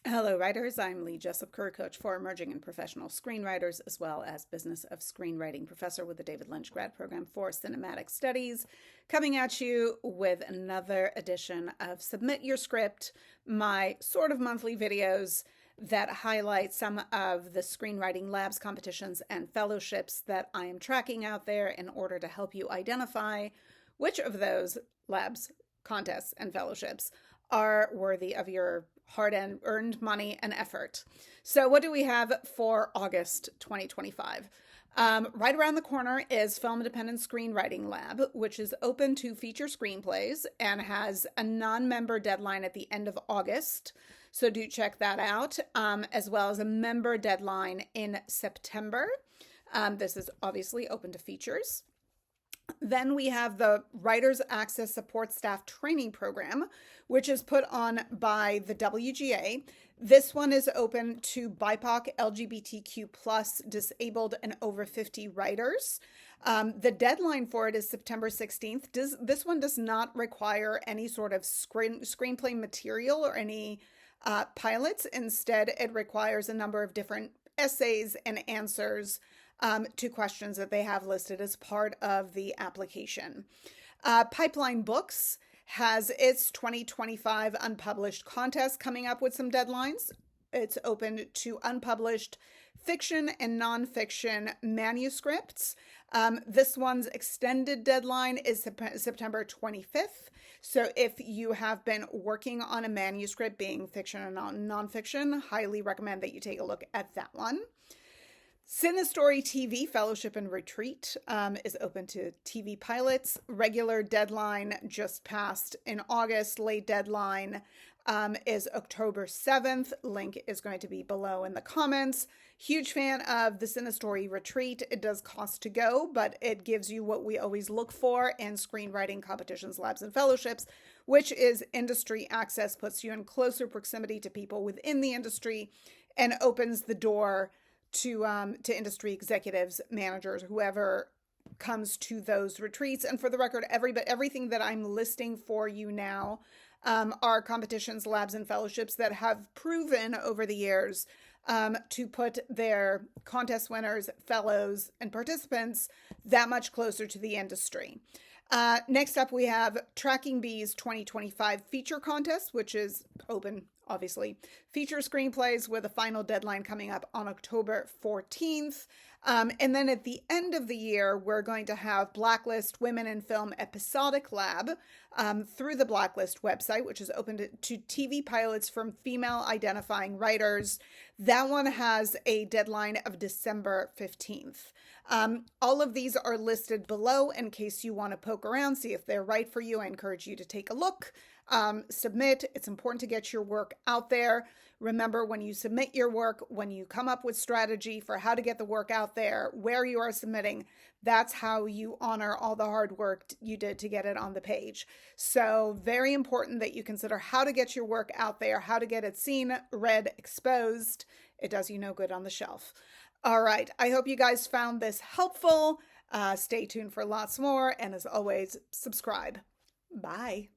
Hello, writers. I'm Lee Jessup, career coach for emerging and professional screenwriters, as well as business of screenwriting professor with the David Lynch grad program for cinematic studies, coming at you with another edition of Submit Your Script, my sort of monthly videos that highlight some of the screenwriting labs, competitions, and fellowships that I am tracking out there in order to help you identify which of those labs, contests, and fellowships are worthy of your hard-earned money and effort. So what do we have for August 2025? Right around the corner is Film Independent Screenwriting Lab, which is open to feature screenplays and has a non-member deadline at the end of August. So do check that out, as well as a member deadline in September. This is obviously open to features. Then we have the Writers Access Support Staff Training Program, which is put on by the WGA. This one is open to BIPOC, LGBTQ+, disabled, and over 50 writers. The deadline for it is September 16th. This one does not require any sort of screenplay material or any pilots. Instead, it requires a number of different essays and answers to questions that they have listed as part of the application. Pipeline Books has its 2025 Unpublished contest coming up with some deadlines. It's open to unpublished fiction and nonfiction manuscripts. This one's extended deadline is September 25th. So if you have been working on a manuscript, being fiction or nonfiction, highly recommend that you take a look at that one. Cinestory TV Fellowship and Retreat is open to TV pilots. Regular deadline just passed in August. Late deadline is October 7th. Link is going to be below in the comments. Huge fan of the Cinestory Retreat. It does cost to go, but it gives you what we always look for in screenwriting competitions, labs, and fellowships, which is industry access, puts you in closer proximity to people within the industry, and opens the door to industry executives, managers, whoever comes to those retreats. And for the record, everything that I'm listing for you now are competitions, labs, and fellowships that have proven over the years to put their contest winners, fellows, and participants that much closer to the industry. Next up, we have Tracking Bees 2025 Feature Contest, which is open, obviously. Feature screenplays with a final deadline coming up on October 14th. And then at the end of the year, we're going to have Blacklist Women in Film Episodic Lab through the Blacklist website, which is open to TV pilots from female identifying writers. That one has a deadline of December 15th. All of these are listed below in case you want to poke around, see if they're right for you. I encourage you to take a look, submit. It's important to get your work out there. Remember, when you submit your work, when you come up with strategy for how to get the work out there, where you are submitting, that's how you honor all the hard work you did to get it on the page. So very important that you consider how to get your work out there, how to get it seen, read, exposed. It does you no good on the shelf. All right. I hope you guys found this helpful. Stay tuned for lots more. And as always, subscribe. Bye.